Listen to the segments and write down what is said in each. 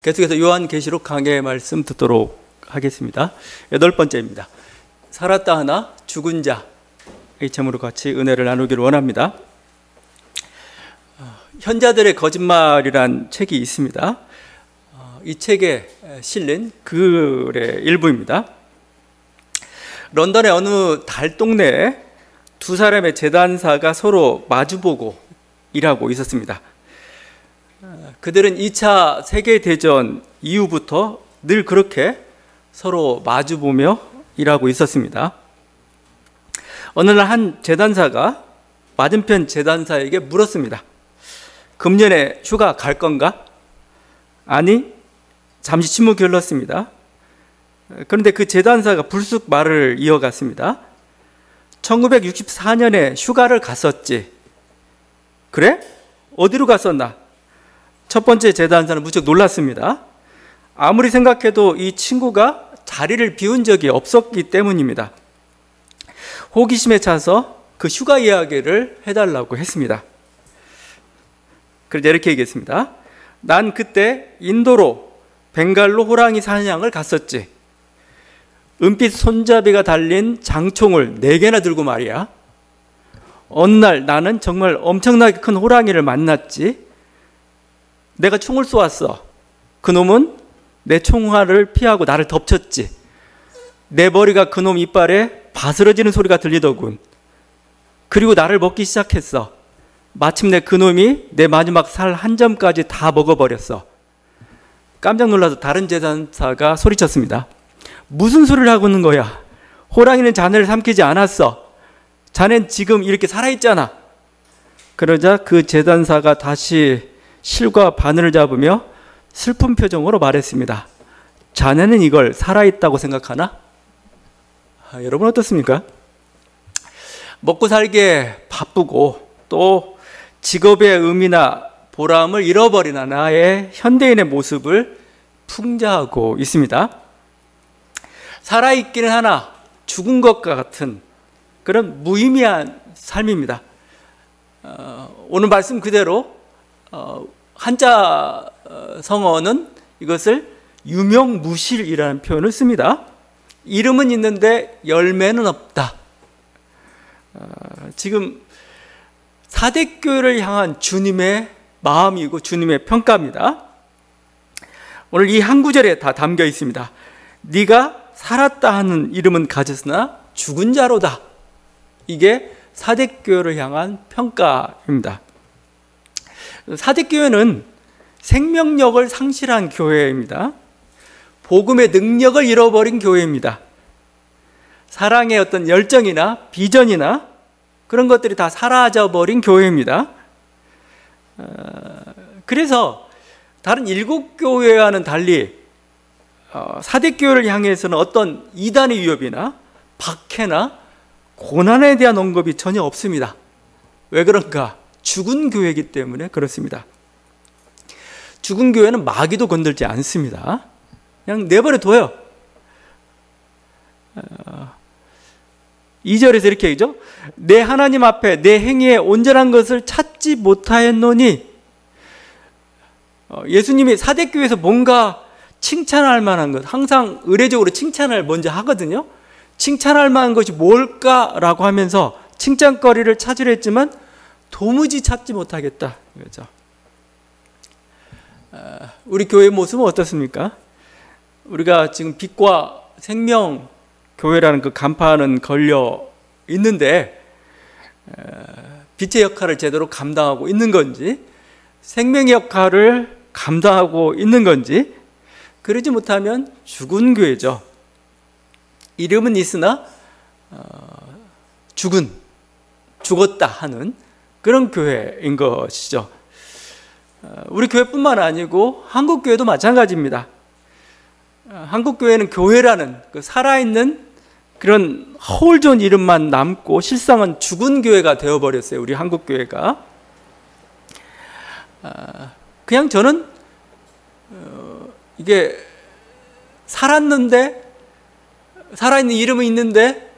계속해서 요한계시록 강해 말씀 듣도록 하겠습니다. 8번째입니다. 살았다 하나 죽은 자, 이 제목으로 같이 은혜를 나누기를 원합니다. 현자들의 거짓말이란 책이 있습니다. 이 책에 실린 글의 일부입니다. 런던의 어느 달동네에 두 사람의 재단사가 서로 마주보고 일하고 있었습니다. 그들은 2차 세계대전 이후부터 늘 그렇게 서로 마주보며 일하고 있었습니다. 어느 날 한 재단사가 맞은편 재단사에게 물었습니다. 금년에 휴가 갈 건가? 아니, 잠시 침묵이 흘렀습니다. 그런데 그 재단사가 불쑥 말을 이어갔습니다. 1964년에 휴가를 갔었지. 그래? 어디로 갔었나? 첫 번째 재단사는 무척 놀랐습니다. 아무리 생각해도 이 친구가 자리를 비운 적이 없었기 때문입니다. 호기심에 차서 그 휴가 이야기를 해달라고 했습니다. 그래서 이렇게 얘기했습니다. 난 그때 인도로 벵갈로 호랑이 사냥을 갔었지. 은빛 손잡이가 달린 장총을 4개나 들고 말이야. 어느 날 나는 정말 엄청나게 큰 호랑이를 만났지. 내가 총을 쏘았어. 그놈은 내 총알을 피하고 나를 덮쳤지. 내 머리가 그놈 이빨에 바스러지는 소리가 들리더군. 그리고 나를 먹기 시작했어. 마침내 그놈이 내 마지막 살 한 점까지 다 먹어버렸어. 깜짝 놀라서 다른 재단사가 소리쳤습니다. 무슨 소리를 하고 있는 거야? 호랑이는 자네를 삼키지 않았어. 자넨 지금 이렇게 살아있잖아. 그러자 그 재단사가 다시 실과 바늘을 잡으며 슬픈 표정으로 말했습니다. 자네는 이걸 살아있다고 생각하나? 여러분 어떻습니까? 먹고 살기에 바쁘고 또 직업의 의미나 보람을 잃어버린 나의 현대인의 모습을 풍자하고 있습니다. 살아있기는 하나 죽은 것과 같은 그런 무의미한 삶입니다. 오늘 말씀 그대로 한자 성어는 이것을 유명무실이라는 표현을 씁니다. 이름은 있는데 열매는 없다. 지금 사대교회를 향한 주님의 마음이고 주님의 평가입니다. 오늘 이 한 구절에 다 담겨 있습니다. 네가 살았다 하는 이름은 가졌으나 죽은 자로다. 이게 사대교회를 향한 평가입니다. 사대교회는 생명력을 상실한 교회입니다. 복음의 능력을 잃어버린 교회입니다. 사랑의 어떤 열정이나 비전이나 그런 것들이 다 사라져버린 교회입니다. 그래서 다른 7교회와는 달리 사대교회를 향해서는 어떤 이단의 위협이나 박해나 고난에 대한 언급이 전혀 없습니다. 왜 그런가? 죽은 교회이기 때문에 그렇습니다. 죽은 교회는 마귀도 건들지 않습니다. 그냥 내버려 둬요. 2절에서 이렇게 얘기죠. 내 하나님 앞에 내 행위에 온전한 것을 찾지 못하였노니. 예수님이 사대교회에서 뭔가 칭찬할 만한 것, 항상 의례적으로 칭찬을 먼저 하거든요. 칭찬할 만한 것이 뭘까라고 하면서 칭찬거리를 찾으려 했지만 도무지 찾지 못하겠다. 그렇죠? 우리 교회의 모습은 어떻습니까? 우리가 지금 빛과 생명 교회라는 그 간판은 걸려 있는데 빛의 역할을 제대로 감당하고 있는 건지 생명의 역할을 감당하고 있는 건지 그러지 못하면 죽은 교회죠. 이름은 있으나 죽었다 하는 그런 교회인 것이죠. 우리 교회뿐만 아니고 한국교회도 마찬가지입니다. 한국교회는 교회라는 그 살아있는 그런 허울 좋은 이름만 남고 실상은 죽은 교회가 되어버렸어요. 우리 한국교회가. 그냥 저는 이게 살았는데 살아있는 이름은 있는데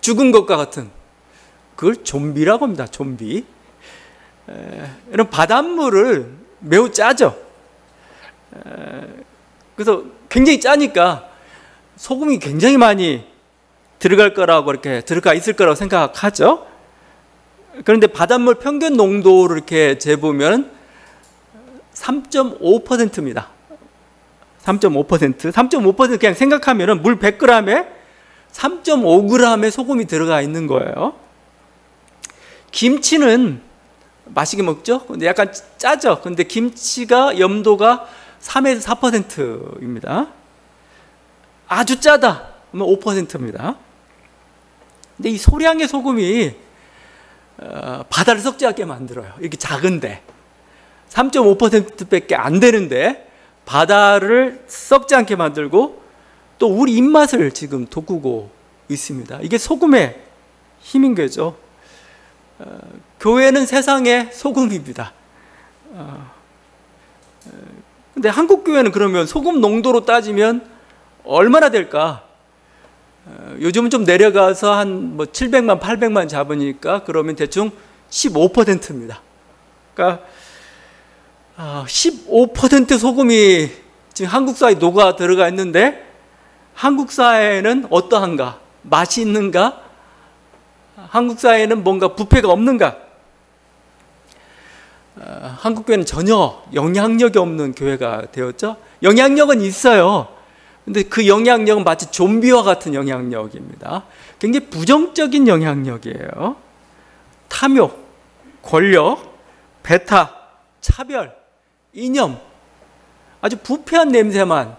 죽은 것과 같은 그걸 좀비라고 합니다. 좀비. 이런 바닷물을 매우 짜죠. 그래서 굉장히 짜니까 소금이 굉장히 많이 들어갈 거라고 이렇게 들어가 있을 거라고 생각하죠. 그런데 바닷물 평균 농도를 이렇게 재보면 3.5%입니다. 3.5% 그냥 생각하면은 물 100g에 3.5g의 소금이 들어가 있는 거예요. 김치는 맛있게 먹죠? 근데 약간 짜죠? 근데 김치가 염도가 3에서 4%입니다. 아주 짜다. 그러면 5%입니다. 근데 이 소량의 소금이 바다를 썩지 않게 만들어요. 이렇게 작은데 3.5%밖에 안 되는데 바다를 썩지 않게 만들고 또 우리 입맛을 지금 돋구고 있습니다. 이게 소금의 힘인 거죠. 교회는 세상의 소금입니다. 근데 한국 교회는 그러면 소금 농도로 따지면 얼마나 될까? 요즘은 좀 내려가서 한 뭐 700만, 800만 잡으니까 그러면 대충 15%입니다. 그러니까 15% 소금이 지금 한국 사회에 녹아 들어가 있는데 한국 사회는 어떠한가? 맛이 있는가? 한국 사회는 뭔가 부패가 없는가? 한국 교회는 전혀 영향력이 없는 교회가 되었죠. 영향력은 있어요. 근데 그 영향력은 마치 좀비와 같은 영향력입니다. 굉장히 부정적인 영향력이에요. 탐욕, 권력, 배타, 차별, 이념, 아주 부패한 냄새만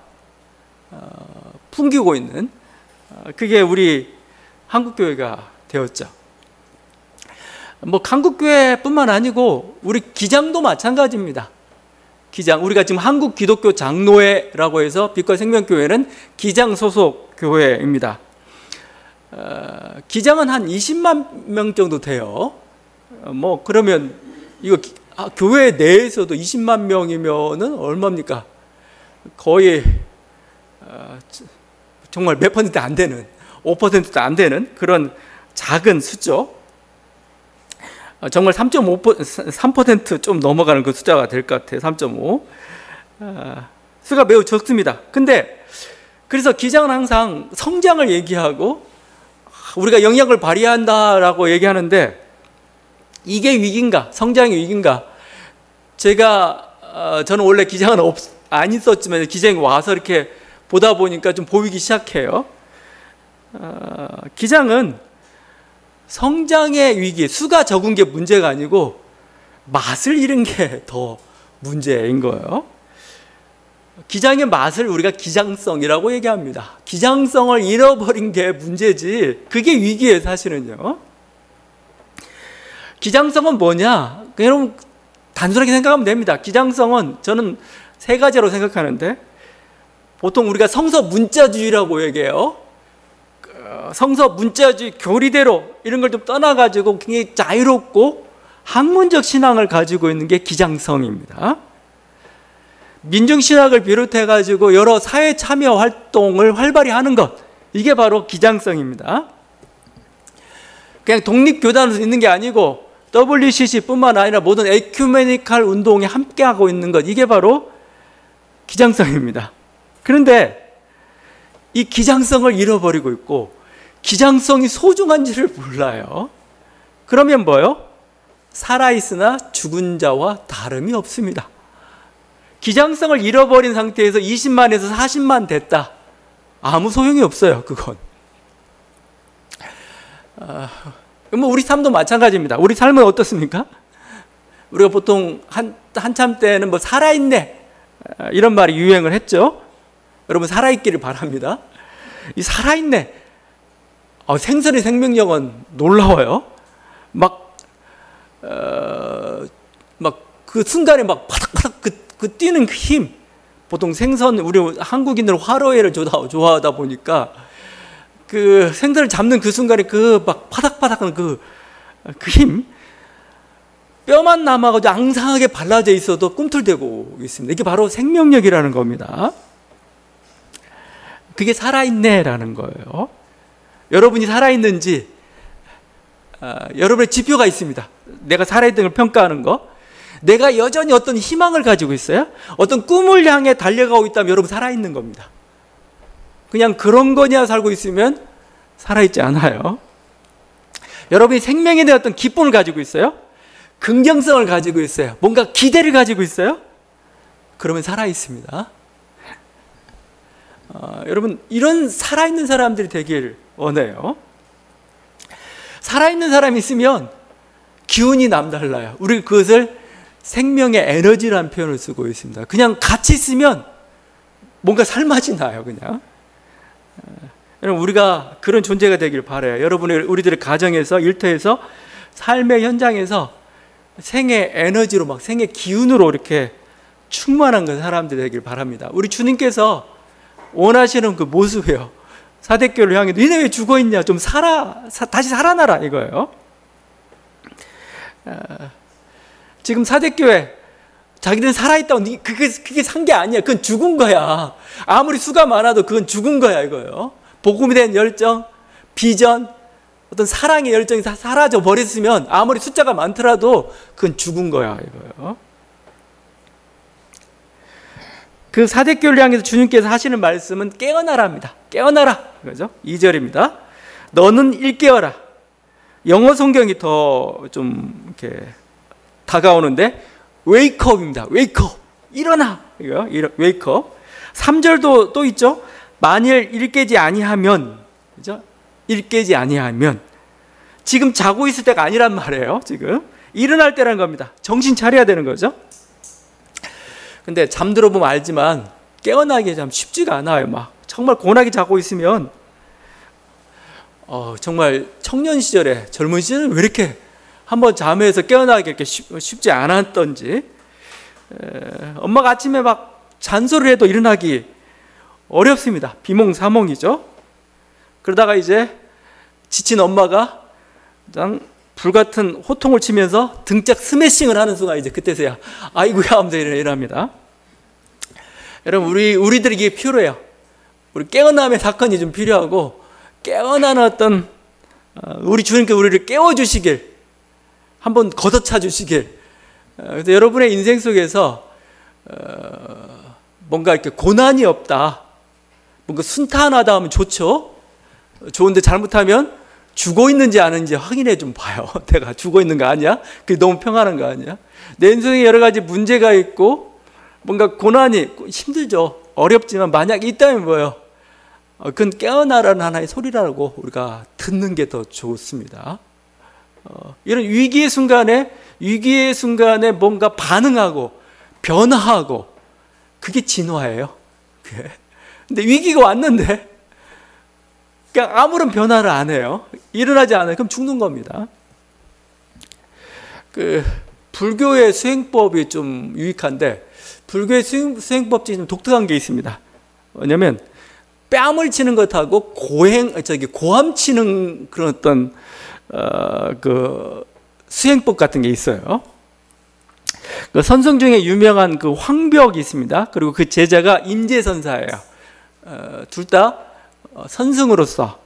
풍기고 있는 그게 우리 한국교회가 되었죠. 뭐 한국교회뿐만 아니고 우리 기장도 마찬가지입니다. 기장, 우리가 지금 한국기독교 장로회라고 해서 빛과 생명교회는 기장 소속 교회입니다. 기장은 한 20만 명 정도 돼요. 뭐 그러면 이거 교회 내에서도 20만 명이면은 얼마입니까? 거의 정말 몇 퍼센트 안 되는 5%도 안 되는 그런 작은 수죠. 정말 3% 좀 넘어가는 그 숫자가 될 것 같아요. 3.5. 수가 매우 적습니다. 근데 그래서 기장은 항상 성장을 얘기하고 우리가 영향을 발휘한다라고 얘기하는데 이게 위기인가? 성장의 위기인가? 저는 원래 기장은 안 있었지만 기장에 와서 이렇게 보다 보니까 좀 보이기 시작해요. 기장은 성장의 위기, 수가 적은 게 문제가 아니고 맛을 잃은 게 더 문제인 거예요. 기장의 맛을 우리가 기장성이라고 얘기합니다. 기장성을 잃어버린 게 문제지 그게 위기예요, 사실은요. 기장성은 뭐냐? 여러분 단순하게 생각하면 됩니다. 기장성은 저는 세 가지로 생각하는데 보통 우리가 성서 문자주의라고 얘기해요. 성서 문자주의 교리대로 이런 걸 좀 떠나가지고 굉장히 자유롭고 학문적 신앙을 가지고 있는 게 기장성입니다. 민중신학을 비롯해가지고 여러 사회 참여 활동을 활발히 하는 것, 이게 바로 기장성입니다. 그냥 독립교단으로 있는 게 아니고 WCC뿐만 아니라 모든 에큐메니칼 운동에 함께하고 있는 것, 이게 바로 기장성입니다. 그런데 이 기장성을 잃어버리고 있고 기장성이 소중한지를 몰라요. 그러면 뭐요? 살아있으나 죽은 자와 다름이 없습니다. 기장성을 잃어버린 상태에서 20만에서 40만 됐다. 아무 소용이 없어요, 그건. 뭐 우리 삶도 마찬가지입니다. 우리 삶은 어떻습니까? 우리가 보통 한참 때는 뭐 살아있네 이런 말이 유행을 했죠. 여러분 살아있기를 바랍니다. 이 살아있네. 생선의 생명력은 놀라워요. 막 그 순간에 막 파닥파닥 그 뛰는 그 힘. 보통 생선, 우리 한국인들은 화로회를 좋아하다 보니까 그 생선을 잡는 그 순간에 그 막 파닥파닥하는 그 힘. 뼈만 남아가지고 앙상하게 발라져 있어도 꿈틀대고 있습니다. 이게 바로 생명력이라는 겁니다. 그게 살아있네라는 거예요. 여러분이 살아있는지 여러분의 지표가 있습니다. 내가 살아있는 걸 평가하는 거. 내가 여전히 어떤 희망을 가지고 있어요? 어떤 꿈을 향해 달려가고 있다면 여러분 살아있는 겁니다. 그냥 그런 거냐 살고 있으면 살아있지 않아요. 여러분이 생명에 대한 어떤 기쁨을 가지고 있어요? 긍정성을 가지고 있어요? 뭔가 기대를 가지고 있어요? 그러면 살아있습니다. 여러분 이런 살아있는 사람들이 되길 원해요. 살아있는 사람이 있으면 기운이 남달라요. 우리 그것을 생명의 에너지라는 표현을 쓰고 있습니다. 그냥 같이 있으면 뭔가 살맛이 나요. 그냥. 여러분 우리가 그런 존재가 되길 바라요. 우리들의 가정에서, 일터에서, 삶의 현장에서 생의 에너지로 막 생의 기운으로 이렇게 충만한 그 사람들이 되길 바랍니다. 우리 주님께서 원하시는 그 모습이에요. 사대교회를 향해 너네 왜 죽어있냐, 좀 다시 살아나라 이거예요. 지금 사대교회 자기들은 살아있다고, 그게 산 게 아니야. 그건 죽은 거야. 아무리 수가 많아도 그건 죽은 거야 이거예요. 복음에 대한 열정, 비전, 어떤 사랑의 열정이 사라져 버렸으면 아무리 숫자가 많더라도 그건 죽은 거야 이거예요. 그 사대교회를 향해서 주님께서 하시는 말씀은 깨어나라입니다. 깨어나라 그죠? 2절입니다. 너는 일깨어라. 영어 성경이 더 좀 이렇게 다가오는데 wake up입니다. wake up. 일어나. 이거 wake up. 3절도 또 있죠. 만일 일깨지 아니하면, 그죠? 일깨지 아니하면, 지금 자고 있을 때가 아니란 말이에요. 지금 일어날 때라는 겁니다. 정신 차려야 되는 거죠. 근데 잠들어 보면 알지만 깨어나기 참 쉽지가 않아요. 막 정말 고나게 자고 있으면 정말 청년 시절에, 젊은 시절에 왜 이렇게 한번 잠에서 깨어나기 이렇게 쉽지 않았던지. 엄마가 아침에 막 잔소리를 해도 일어나기 어렵습니다. 비몽사몽이죠. 그러다가 이제 지친 엄마가 불같은 호통을 치면서 등짝 스매싱을 하는 순간 이제 그때서야 아이고야 하면서 일어납니다. 여러분 우리들이 이게 필요해요. 우리 깨어남의 사건이 좀 필요하고, 깨어나는 어떤 우리 주님께 우리를 깨워주시길, 한번 걷어차 주시길. 그래서 여러분의 인생 속에서 뭔가 이렇게 고난이 없다, 뭔가 순탄하다 하면 좋죠. 좋은데 잘못하면 죽어 있는지 아닌지 확인해 좀 봐요. 내가 죽어 있는 거 아니야? 그게 너무 평안한 거 아니야? 내 인생에 여러 가지 문제가 있고 뭔가 고난이 힘들죠. 어렵지만 만약에 있다면 뭐예요? 그건 깨어나라는 하나의 소리라고 우리가 듣는 게 더 좋습니다. 이런 위기의 순간에 뭔가 반응하고 변화하고, 그게 진화예요. 근데 위기가 왔는데 그냥 아무런 변화를 안 해요. 일어나지 않아요. 그럼 죽는 겁니다. 불교의 수행법이 좀 유익한데, 불교의 수행법 중에 좀 독특한 게 있습니다. 왜냐면 뺨을 치는 것하고 고함 치는 그런 어떤 수행법 같은 게 있어요. 그 선성 중에 유명한 그 황벽이 있습니다. 그리고 그 제자가 임재선사예요. 둘 다 선승으로서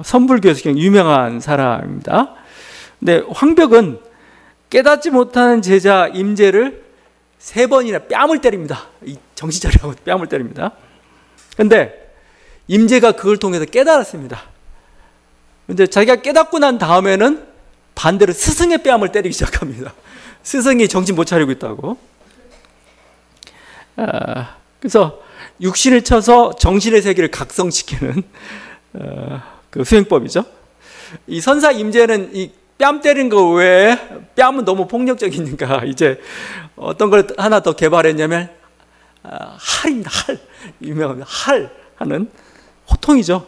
선불교에서 굉장히 유명한 사람입니다. 근데 황벽은 깨닫지 못하는 제자 임재를 3번이나 뺨을 때립니다. 정신 차리라고 뺨을 때립니다. 근데 임재가 그걸 통해서 깨달았습니다. 근데 자기가 깨닫고 난 다음에는 반대로 스승의 뺨을 때리기 시작합니다. 스승이 정신 못 차리고 있다고. 그래서 육신을 쳐서 정신의 세계를 각성시키는 그 수행법이죠. 이 선사 임재는 이 뺨 때린 거 외에, 뺨은 너무 폭력적이니까 이제 어떤 걸 하나 더 개발했냐면 할입니다. 할. 유명한 할 하는 호통이죠.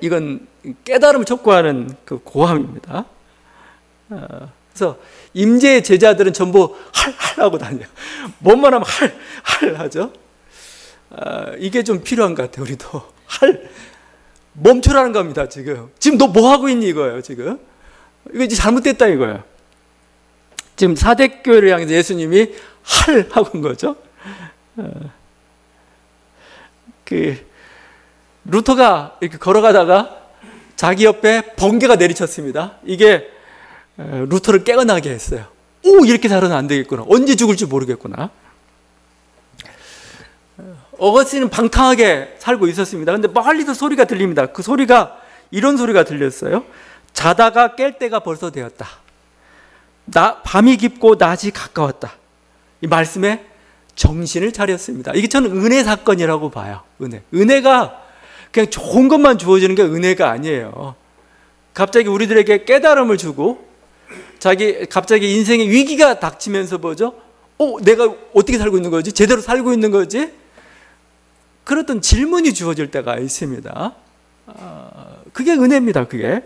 이건 깨달음을 촉구하는 그 고함입니다. 그래서 임재의 제자들은 전부 할 하고 다녀요. 뭔만 하면 할 하죠. 이게 좀 필요한 것 같아요. 우리도 멈추라는 겁니다. 지금 너 뭐 하고 있니 이거예요. 지금 이거 이제 잘못됐다 이거예요. 지금 사대교회를 향해서 예수님이 하고 온 거죠. 루터가 이렇게 걸어가다가 자기 옆에 번개가 내리쳤습니다. 이게 루터를 깨어나게 했어요. 오, 이렇게 살아는 안 되겠구나. 언제 죽을지 모르겠구나. 어거스틴은 방탕하게 살고 있었습니다. 근데 멀리서 소리가 들립니다. 그 소리가 이런 소리가 들렸어요. 자다가 깰 때가 벌써 되었다. 밤이 깊고 낮이 가까웠다. 이 말씀에 정신을 차렸습니다. 이게 저는 은혜 사건이라고 봐요. 은혜가 그냥 좋은 것만 주어지는 게 은혜가 아니에요. 갑자기 우리들에게 깨달음을 주고 갑자기 인생의 위기가 닥치면서 뭐죠? 내가 어떻게 살고 있는 거지? 제대로 살고 있는 거지? 그랬던 질문이 주어질 때가 있습니다. 그게 은혜입니다. 그게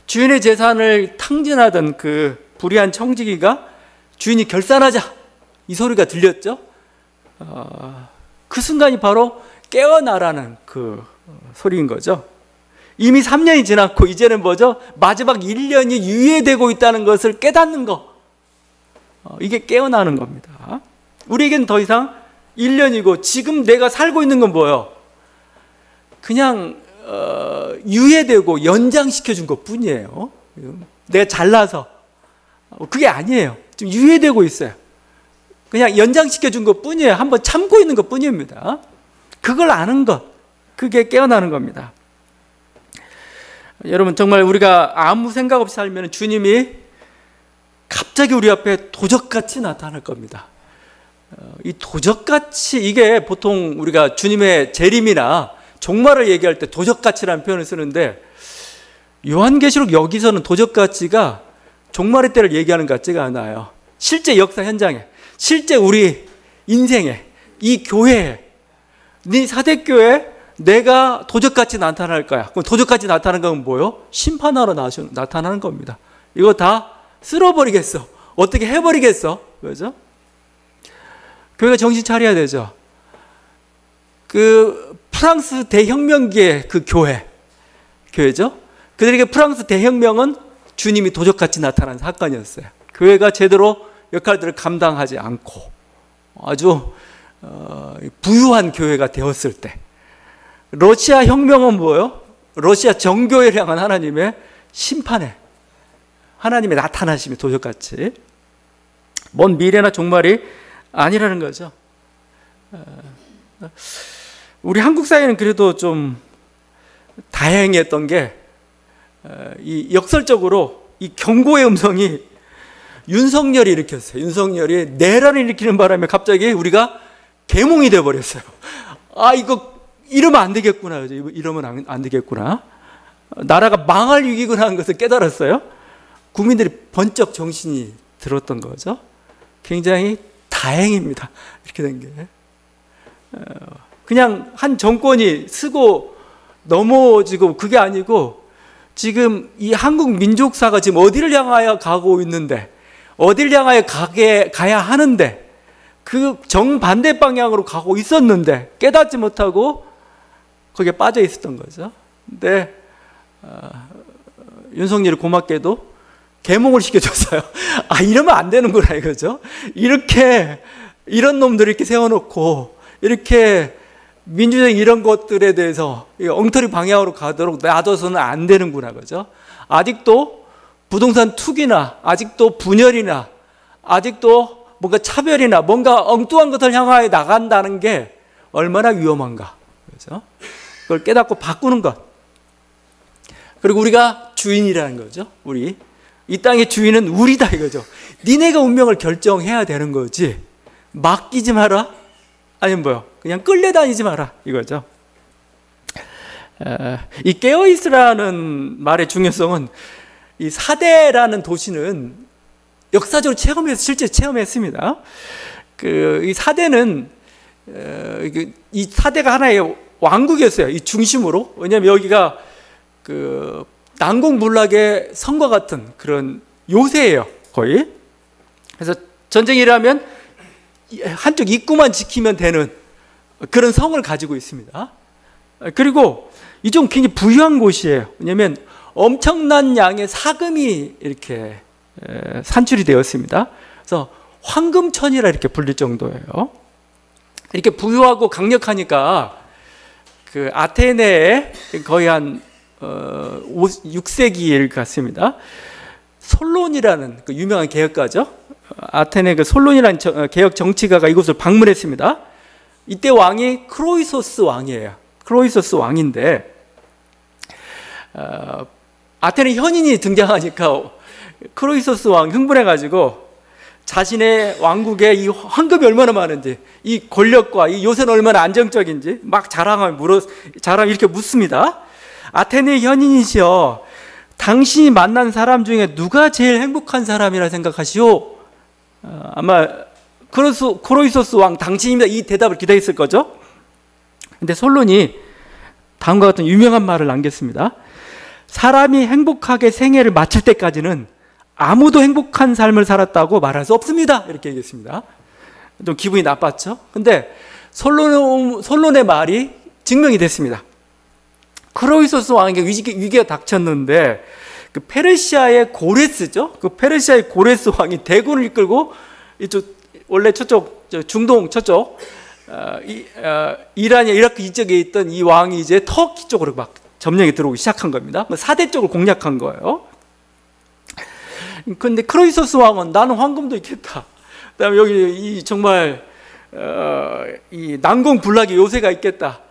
주인의 재산을 탕진하던 그 불의한 청지기가 주인이 결산하자 이 소리가 들렸죠. 그 순간이 바로 깨어나라는 그 소리인 거죠. 이미 3년이 지났고 이제는 뭐죠? 마지막 1년이 유예되고 있다는 것을 깨닫는 거. 이게 깨어나는 겁니다. 우리에겐 더 이상 1년이고 지금 내가 살고 있는 건 뭐예요? 그냥 유예되고 연장시켜준 것 뿐이에요. 내가 잘나서 그게 아니에요. 지금 유예되고 있어요. 그냥 연장시켜준 것 뿐이에요. 한번 참고 있는 것 뿐입니다. 그걸 아는 것, 그게 깨어나는 겁니다. 여러분, 정말 우리가 아무 생각 없이 살면 주님이 갑자기 우리 앞에 도적같이 나타날 겁니다. 이 도적같이, 이게 보통 우리가 주님의 재림이나 종말을 얘기할 때 도적같이라는 표현을 쓰는데, 요한계시록 여기서는 도적같이가 종말의 때를 얘기하는 것 같지가 않아요. 실제 역사 현장에, 실제 우리 인생에, 이 교회에, 네 사대교회에 내가 도적같이 나타날 거야. 그럼 도적같이 나타나는 건 뭐예요? 심판하러 나타나는 겁니다. 이거 다 쓸어버리겠어. 어떻게 해버리겠어. 그죠? 교회가 정신 차려야 되죠. 그 프랑스 대혁명기의 그 교회죠. 그들에게 프랑스 대혁명은 주님이 도적같이 나타난 사건이었어요. 교회가 제대로 역할들을 감당하지 않고 아주 부유한 교회가 되었을 때, 러시아 혁명은 뭐예요? 러시아 정교회를 향한 하나님의 심판에, 하나님의 나타나심이 도적같이, 먼 미래나 종말이 아니라는 거죠. 우리 한국 사회는 그래도 좀 다행했던 게, 이 역설적으로 이 경고의 음성이 윤석열이 일으켰어요. 윤석열이 내란을 일으키는 바람에 갑자기 우리가 계몽이 돼버렸어요. 이거 이러면 안 되겠구나. 이러면 안 되겠구나. 나라가 망할 위기구나 하는 것을 깨달았어요. 국민들이 번쩍 정신이 들었던 거죠. 굉장히 다행입니다. 이렇게 된 게. 그냥 한 정권이 쓰고 넘어지고 그게 아니고, 지금 이 한국 민족사가 지금 어디를 향하여 가고 있는데, 어디를 향하여 가야 하는데, 그 정반대 방향으로 가고 있었는데 깨닫지 못하고 거기에 빠져 있었던 거죠. 근데 윤석열이 고맙게도 계몽을 시켜줬어요. 이러면 안 되는구나 이거죠. 이런 놈들을 이렇게 세워놓고 이렇게 민주적인 이런 것들에 대해서 엉터리 방향으로 가도록 놔둬서는 안 되는구나 그죠. 아직도 부동산 투기나, 아직도 분열이나, 아직도 뭔가 차별이나 뭔가 엉뚱한 것을 향하여 나간다는 게 얼마나 위험한가. 그죠? 그걸 깨닫고 바꾸는 것. 그리고 우리가 주인이라는 거죠. 이 땅의 주인은 우리다 이거죠. 니네가 운명을 결정해야 되는 거지. 맡기지 마라. 아니면 뭐요? 그냥 끌려다니지 마라 이거죠. 이 깨어있으라는 말의 중요성은, 이 사대라는 도시는 역사적으로 실제 체험했습니다. 이 사대는, 이 사대가 하나의 왕국이었어요. 이 중심으로. 왜냐하면 여기가 그 난공불락의 성과 같은 그런 요새예요, 거의. 그래서 전쟁이 일어나면 한쪽 입구만 지키면 되는 그런 성을 가지고 있습니다. 그리고 이쪽은 굉장히 부유한 곳이에요. 왜냐하면 엄청난 양의 사금이 이렇게 산출이 되었습니다. 그래서 황금천이라 이렇게 불릴 정도예요. 이렇게 부유하고 강력하니까 그 아테네에 거의 한 6세기일 같습니다. 솔론이라는 그 유명한 개혁가죠. 아테네 그 솔론이라는 개혁 정치가가 이곳을 방문했습니다. 이때 왕이 크로이소스 왕이에요. 크로이소스 왕인데 아테네 현인이 등장하니까 크로이소스 왕 흥분해가지고 자신의 왕국에 이 황금이 얼마나 많은지, 이 권력과 이 요새는 얼마나 안정적인지 막 자랑하면 이렇게 묻습니다. 아테네 현인이시여, 당신이 만난 사람 중에 누가 제일 행복한 사람이라 생각하시오? 아마 크로이소스 왕 당신입니다. 이 대답을 기다렸을 거죠. 근데 솔론이 다음과 같은 유명한 말을 남겼습니다. 사람이 행복하게 생애를 마칠 때까지는 아무도 행복한 삶을 살았다고 말할 수 없습니다. 이렇게 얘기했습니다. 좀 기분이 나빴죠. 근데 솔론의 말이 증명이 됐습니다. 크로이소스 왕에게 위기가 닥쳤는데 그 페르시아의 고레스죠. 그 페르시아의 고레스 왕이 대군을 이끌고 이쪽 원래 저쪽 중동 저쪽 이란이나 이라크 이쪽에 있던 이 왕이 이제 터키 쪽으로 막 점령에 들어오기 시작한 겁니다. 4대 쪽을 공략한 거예요. 근데 크로이소스 왕은 나는 황금도 있겠다. 그다음에 여기 정말 이 난공불락의 요새가 있겠다.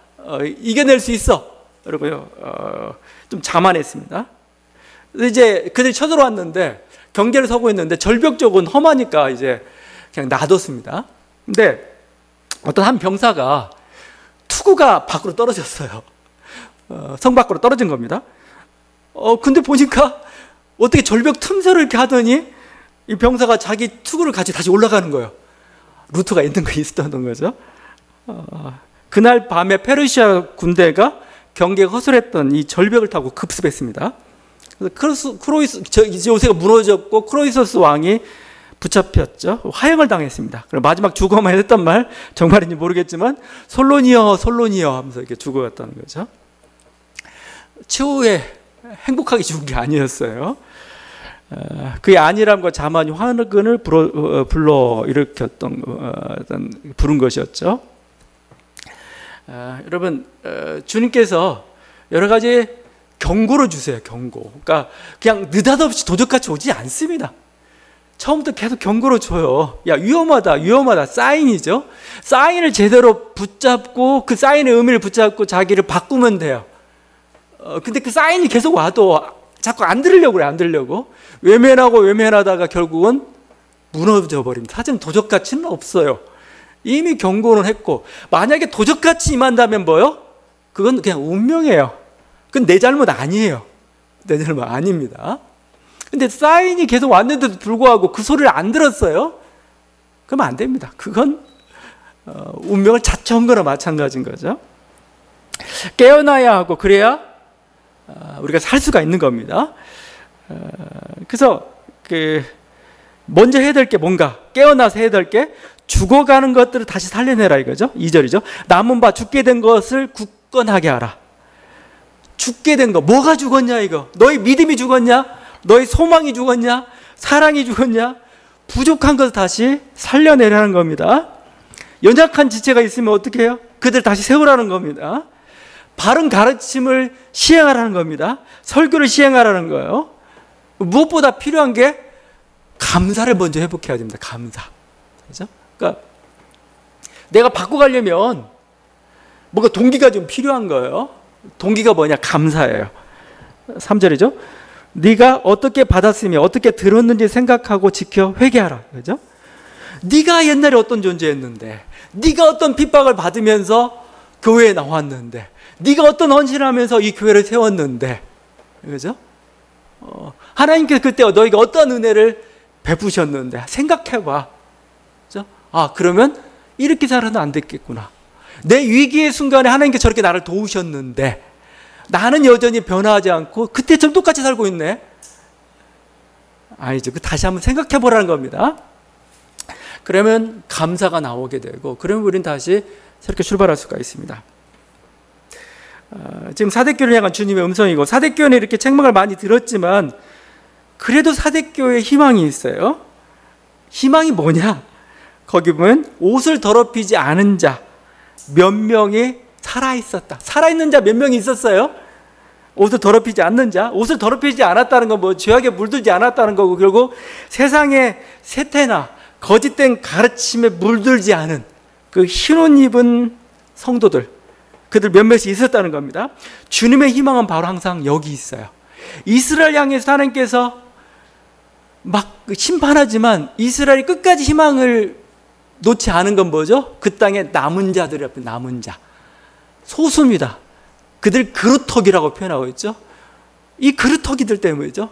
이겨낼 수 있어. 그러고요. 좀 자만했습니다. 이제 그들이 쳐들어왔는데 경계를 서고 있는데 절벽 쪽은 험하니까 이제 그냥 놔뒀습니다. 근데 어떤 한 병사가 투구가 밖으로 떨어졌어요. 성 밖으로 떨어진 겁니다. 근데 보니까 어떻게 절벽 틈새를 이렇게 하더니 이 병사가 자기 투구를 가지고 다시 올라가는 거예요. 루트가 있는 거 있었던 거죠. 그날 밤에 페르시아 군대가 경계가 허술했던 이 절벽을 타고 급습했습니다. 그래서 요새가 무너졌고 크로이소스 왕이 붙잡혔죠. 화형을 당했습니다. 그럼 마지막 죽어만 했던 말 정말인지 모르겠지만 솔론이여 솔론이여 하면서 이렇게 죽어갔다는 거죠. 최후에 행복하게 죽은 게 아니었어요. 그의 안일함과 자만이 화근을 불러 일으켰던 부른 것이었죠. 여러분, 주님께서 여러 가지 경고를 주세요. 경고. 그러니까 그냥 느닷없이 도적같이 오지 않습니다. 처음부터 계속 경고를 줘요. 야, 위험하다, 위험하다. 사인이죠. 사인을 제대로 붙잡고 그 사인의 의미를 붙잡고 자기를 바꾸면 돼요. 근데 그 사인이 계속 와도 자꾸 안 들으려고 그래, 안 들으려고. 외면하고 외면하다가 결국은 무너져 버립니다. 사실은 도적같이는 없어요. 이미 경고는 했고, 만약에 도적같이 임한다면 뭐요? 그건 그냥 운명이에요. 그건 내 잘못 아니에요. 내 잘못 아닙니다. 근데 사인이 계속 왔는데도 불구하고 그 소리를 안 들었어요? 그러면 안 됩니다. 그건 운명을 자처한 거나 마찬가지인 거죠. 깨어나야 하고 그래야 우리가 살 수가 있는 겁니다. 그래서 먼저 해야 될 게 뭔가, 깨어나서 해야 될 게 죽어가는 것들을 다시 살려내라 이거죠. 2절이죠. 남은 바 죽게 된 것을 굳건하게 하라. 죽게 된 거, 뭐가 죽었냐 이거? 너희 믿음이 죽었냐? 너희 소망이 죽었냐? 사랑이 죽었냐? 부족한 것을 다시 살려내라는 겁니다. 연약한 지체가 있으면 어떻게 해요? 그들 다시 세우라는 겁니다. 바른 가르침을 시행하라는 겁니다. 설교를 시행하라는 거예요. 무엇보다 필요한 게 감사를 먼저 회복해야 됩니다. 감사. 그렇죠? 그러니까 내가 바꿔가려면 뭔가 동기가 좀 필요한 거예요. 동기가 뭐냐? 감사예요. 3절이죠. 네가 어떻게 받았으며 어떻게 들었는지 생각하고 지켜 회개하라. 그렇죠? 네가 옛날에 어떤 존재였는데, 네가 어떤 핍박을 받으면서 교회에 나왔는데, 네가 어떤 헌신을 하면서 이 교회를 세웠는데, 그렇죠? 하나님께서 그때 너희가 어떤 은혜를 베푸셨는데 생각해봐. 그렇죠? 아, 그러면 이렇게 살아도 안 됐겠구나. 내 위기의 순간에 하나님께서 저렇게 나를 도우셨는데 나는 여전히 변화하지 않고 그때처럼 똑같이 살고 있네. 아니죠. 다시 한번 생각해 보라는 겁니다. 그러면 감사가 나오게 되고, 그러면 우리는 다시 새롭게 출발할 수가 있습니다. 지금 사대교를 향한 주님의 음성이고, 사대교는 이렇게 책망을 많이 들었지만 그래도 사대교에 희망이 있어요. 희망이 뭐냐? 거기 보면 옷을 더럽히지 않은 자 몇 명이 살아있었다. 살아있는 자 몇 명이 있었어요? 옷을 더럽히지 않는 자. 옷을 더럽히지 않았다는 건 뭐 죄악에 물들지 않았다는 거고, 결국 세상의 세태나 거짓된 가르침에 물들지 않은 그 흰옷 입은 성도들, 그들 몇몇이 있었다는 겁니다. 주님의 희망은 바로 항상 여기 있어요. 이스라엘 향해서 하나님께서 막 심판하지만 이스라엘이 끝까지 희망을 놓지 않은 건 뭐죠? 그 땅에 남은 자들이라고, 남은 자. 소수입니다. 그들 그루터기라고 표현하고 있죠. 이 그루터기들 때문이죠.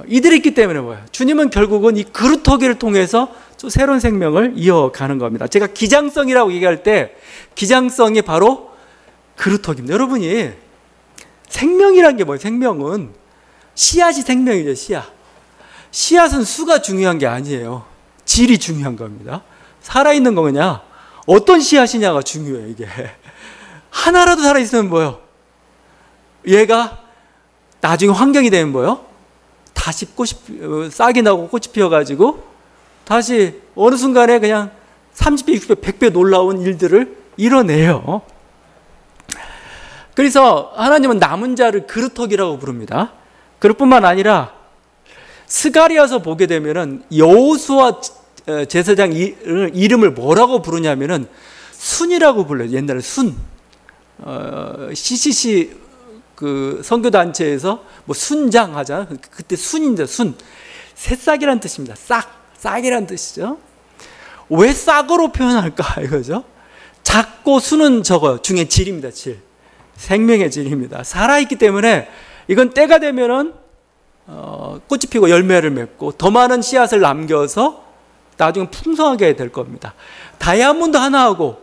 이들이 있기 때문에 뭐예요? 주님은 결국은 이 그루터기를 통해서 또 새로운 생명을 이어가는 겁니다. 제가 기장성이라고 얘기할 때 기장성이 바로 그루터기입니다. 여러분이 생명이란 게 뭐예요? 생명은 씨앗이 생명이죠. 씨앗. 씨앗은 수가 중요한 게 아니에요. 질이 중요한 겁니다. 살아있는 거냐? 어떤 씨앗이냐가 중요해요. 이게 하나라도 살아있으면 뭐예요? 얘가 나중에 환경이 되면 뭐예요? 다시 싹이 나고 꽃이 피어가지고 다시 어느 순간에 그냥 30배, 60배, 100배 놀라운 일들을 이뤄내요. 그래서 하나님은 남은 자를 그루터기라고 부릅니다. 그뿐만 아니라 스가랴서 보게 되면은 여호수아 제사장 이름을 뭐라고 부르냐면은 순이라고 불러요. 옛날에 순. CCC 그 선교단체에서 뭐 순장 하잖아. 그때 순인데 순. 새싹이란 뜻입니다. 싹이란 뜻이죠. 왜 싹으로 표현할까 이거죠. 작고 순은 적어요. 중에 질입니다. 질. 생명의 질입니다. 살아있기 때문에 이건 때가 되면은 꽃이 피고 열매를 맺고 더 많은 씨앗을 남겨서 나중에 풍성하게 될 겁니다. 다이아몬드 하나하고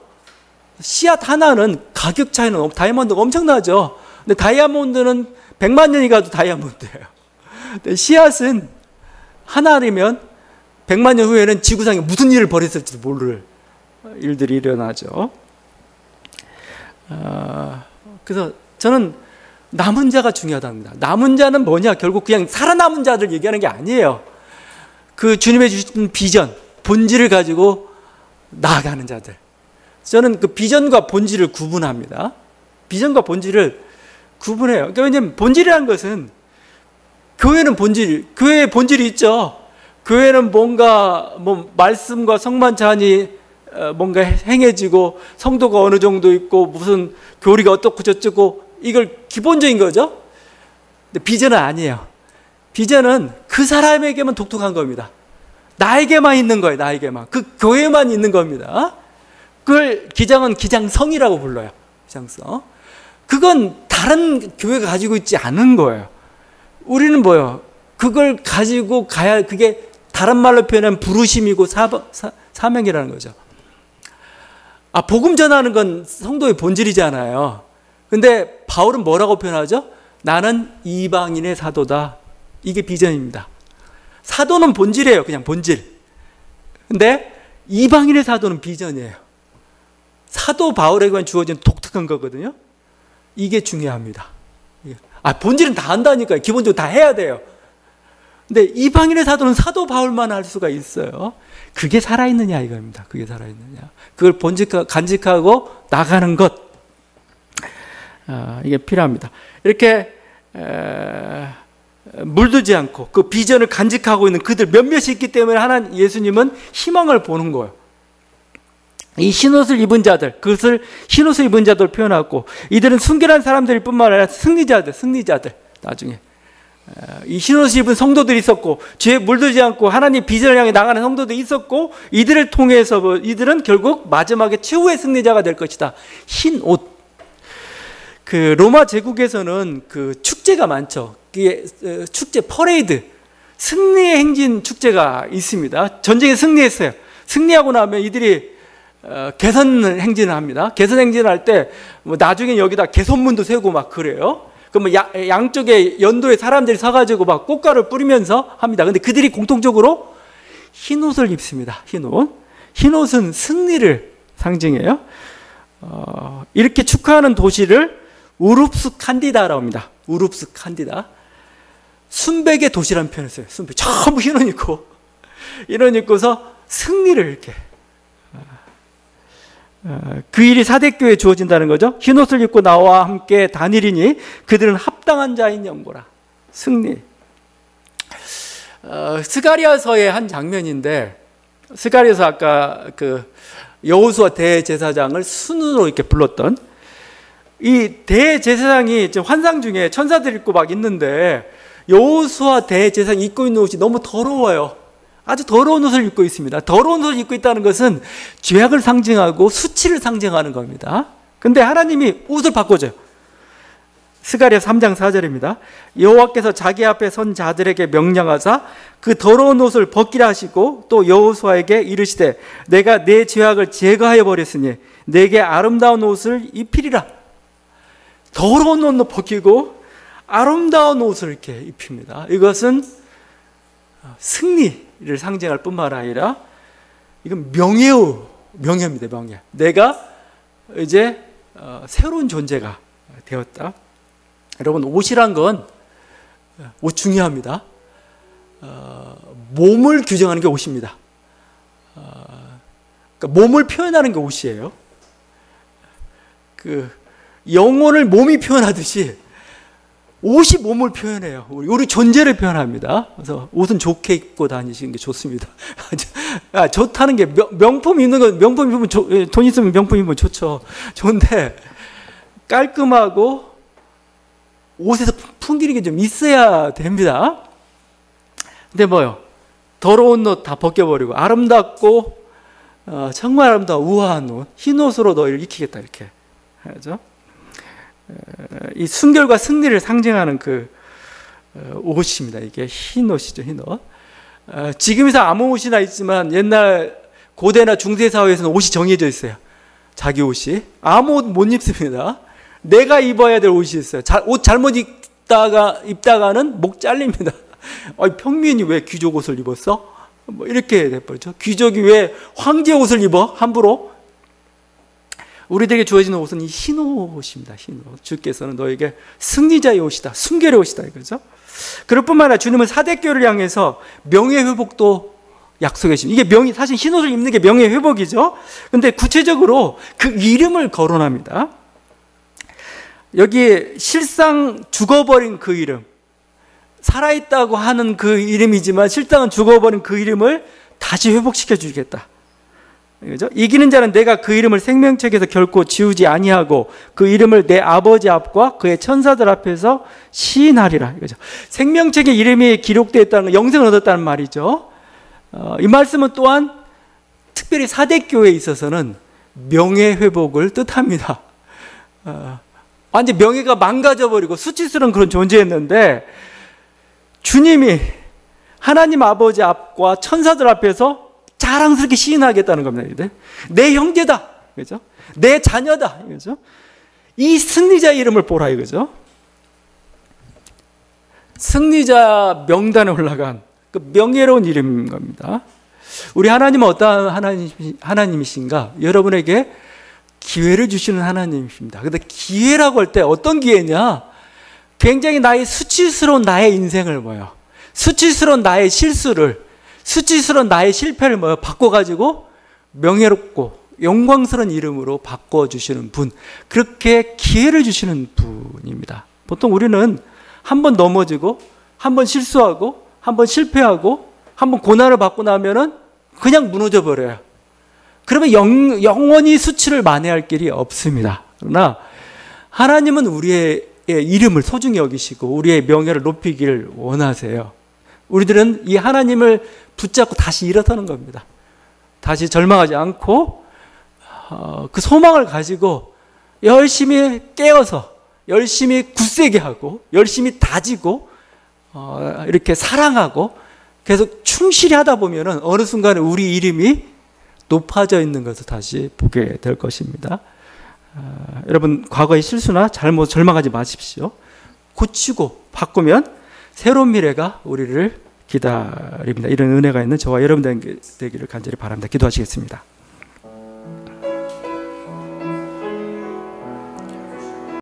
씨앗 하나는 가격 차이는 다이아몬드가 엄청나죠. 근데 다이아몬드는 100만 년이 가도 다이아몬드예요. 근데 씨앗은 하나이면 100만 년 후에는 지구상에 무슨 일을 벌였을지도 모를 일들이 일어나죠. 그래서 저는 남은 자가 중요하답니다. 남은 자는 뭐냐? 결국 그냥 살아남은 자들 얘기하는 게 아니에요. 그 주님의 주신 비전, 본질을 가지고 나아가는 자들. 저는 그 비전과 본질을 구분합니다. 비전과 본질을 구분해요. 그러니까 왜냐하면 본질이라는 것은 교회는 교회의 본질이 있죠. 교회는 뭔가 뭐 말씀과 성만찬이 뭔가 행해지고 성도가 어느 정도 있고 무슨 교리가 어떻고 저쩌고 이걸 기본적인 거죠. 근데 비전은 아니에요. 비전은 그 사람에게만 독특한 겁니다. 나에게만 있는 거예요. 나에게만. 그 교회만 있는 겁니다. 그걸 기장은 기장성이라고 불러요. 기장성. 그건 다른 교회가 가지고 있지 않은 거예요. 우리는 뭐예요? 그걸 가지고 가야 그게 다른 말로 표현하면 부르심이고 사명이라는 거죠. 복음 전하는 건 성도의 본질이잖아요. 근데 바울은 뭐라고 표현하죠? 나는 이방인의 사도다. 이게 비전입니다. 사도는 본질이에요. 그냥 본질. 근데 이방인의 사도는 비전이에요. 사도 바울에게만 주어진 독특한 거거든요. 이게 중요합니다. 본질은 다 한다니까요. 기본적으로 다 해야 돼요. 근데 이방인의 사도는 사도 바울만 할 수가 있어요. 그게 살아있느냐 이겁니다. 그게 살아있느냐. 그걸 간직하고 나가는 것. 이게 필요합니다. 이렇게 물들지 않고 그 비전을 간직하고 있는 그들 몇몇이 있기 때문에 예수님은 희망을 보는 거예요. 이 흰옷을 입은 자들, 그것을 흰옷을 입은 자들 표현하고 이들은 순결한 사람들일 뿐만 아니라 승리자들 나중에 이 흰옷을 입은 성도들이 있었고 죄에 물들지 않고 하나님 비전을 향해 나가는 성도들이 있었고 이들을 통해서 이들은 결국 마지막에 최후의 승리자가 될 것이다. 흰옷. 그 로마 제국에서는 그 축제가 많죠. 그게 축제 퍼레이드, 승리의 행진 축제가 있습니다. 전쟁에 승리했어요. 승리하고 나면 이들이 개선 행진을 합니다. 개선 행진을 할 때 뭐 나중에 여기다 개선문도 세우고 막 그래요. 그러면 양쪽에 연도에 사람들이 서가지고 막 꽃가루를 뿌리면서 합니다. 근데 그들이 공통적으로 흰옷을 입습니다. 흰옷은 승리를 상징해요. 이렇게 축하하는 도시를 우룹스 칸디다라고 합니다. 우룹스 칸디다. 순백의 도시라는 표현을 써요. 순백. 전부 흰옷 입고 이런 입고서 승리를 이렇게 그 일이 사대교회에 주어진다는 거죠. 흰 옷을 입고 나와 함께 다니리니 그들은 합당한 자인 연고라. 승리. 스가랴서의 한 장면인데, 스가랴서 아까 그 여호수아 대제사장을 순으로 이렇게 불렀던 이 대제사장이 지금 환상 중에 천사들 입고 막 있는데, 여호수아 대제사장이 입고 있는 옷이 너무 더러워요. 아주 더러운 옷을 입고 있습니다. 더러운 옷을 입고 있다는 것은 죄악을 상징하고 수치를 상징하는 겁니다. 근데 하나님이 옷을 바꿔줘요. 스가랴 3장 4절입니다. 여호와께서 자기 앞에 선 자들에게 명령하사 그 더러운 옷을 벗기라 하시고 또 여호수아에게 이르시되 내가 내 죄악을 제거하여 버렸으니 내게 아름다운 옷을 입히리라. 더러운 옷도 벗기고 아름다운 옷을 이렇게 입힙니다. 이것은 승리를 상징할 뿐만 아니라 이건 명예입니다. 명예. 내가 이제 새로운 존재가 되었다. 여러분, 옷이란 건 옷 중요합니다. 몸을 규정하는 게 옷입니다. 그러니까 몸을 표현하는 게 옷이에요. 그 영혼을 몸이 표현하듯이 옷이 몸을 표현해요. 우리 존재를 표현합니다. 그래서 옷은 좋게 입고 다니시는 게 좋습니다. 좋다는 게 명품 입는 건, 명품 입으면 돈 있으면 명품 입으면 좋죠. 좋은데 깔끔하고 옷에서 풍기는 게 좀 있어야 됩니다. 근데 뭐요? 더러운 옷 다 벗겨버리고 아름답고 정말 아름다운 우아한 옷, 흰 옷으로 너희를 익히겠다, 이렇게 하죠. 이 순결과 승리를 상징하는 그 옷입니다. 이게 흰 옷이죠, 흰 옷. 지금에서 아무 옷이나 있지만 옛날 고대나 중세 사회에서는 옷이 정해져 있어요. 자기 옷이. 아무 옷 못 입습니다. 내가 입어야 될 옷이 있어요. 옷 잘못 입다가는 목 잘립니다. 평민이 왜 귀족 옷을 입었어? 뭐 이렇게 돼버리죠. 귀족이 왜 황제 옷을 입어? 함부로. 우리들에게 주어지는 옷은 이 흰 옷입니다. 흰 옷. 주께서는 너에게 승리자의 옷이다. 순결의 옷이다. 이거죠. 그럴 뿐만 아니라 주님은 사대교회를 향해서 명예회복도 약속해 주십니다. 이게 사실 흰 옷을 입는 게 명예회복이죠. 근데 구체적으로 그 이름을 거론합니다. 여기 실상 죽어버린 그 이름, 살아있다고 하는 그 이름이지만 실상은 죽어버린 그 이름을 다시 회복시켜 주겠다. 그죠? 이기는 자는 내가 그 이름을 생명책에서 결코 지우지 아니하고 그 이름을 내 아버지 앞과 그의 천사들 앞에서 시인하리라. 이거죠. 생명책에 이름이 기록되어 있다는 건 영생을 얻었다는 말이죠. 이 말씀은 또한 특별히 사대교회에 있어서는 명예회복을 뜻합니다. 완전 명예가 망가져버리고 수치스러운 그런 존재였는데 주님이 하나님 아버지 앞과 천사들 앞에서 자랑스럽게 시인하겠다는 겁니다. 내 형제다, 그죠? 내 자녀다, 그죠? 이 승리자의 이름을 보라, 이거죠? 승리자 명단에 올라간 그 명예로운 이름인 겁니다. 우리 하나님은 어떠한 하나님이신가? 여러분에게 기회를 주시는 하나님이십니다. 근데 기회라고 할 때 어떤 기회냐? 굉장히 나의 수치스러운 나의 인생을 수치스러운 나의 실수를, 수치스러운 나의 실패를 바꿔가지고 명예롭고 영광스러운 이름으로 바꿔주시는 분, 그렇게 기회를 주시는 분입니다. 보통 우리는 한 번 넘어지고 한 번 실수하고 한 번 실패하고 한 번 고난을 받고 나면은 그냥 무너져 버려요. 그러면 영원히 수치를 만회할 길이 없습니다. 그러나 하나님은 우리의 이름을 소중히 여기시고 우리의 명예를 높이기를 원하세요. 우리들은 이 하나님을 붙잡고 다시 일어서는 겁니다. 다시 절망하지 않고 그 소망을 가지고 열심히 깨어서 열심히 굳세게 하고 열심히 다지고 이렇게 사랑하고 계속 충실히 하다 보면은 어느 순간에 우리 이름이 높아져 있는 것을 다시 보게 될 것입니다. 여러분, 과거의 실수나 잘못 절망하지 마십시오. 고치고 바꾸면 새로운 미래가 우리를 기다립니다. 이런 은혜가 있는 저와 여러분 되기를 간절히 바랍니다. 기도하시겠습니다.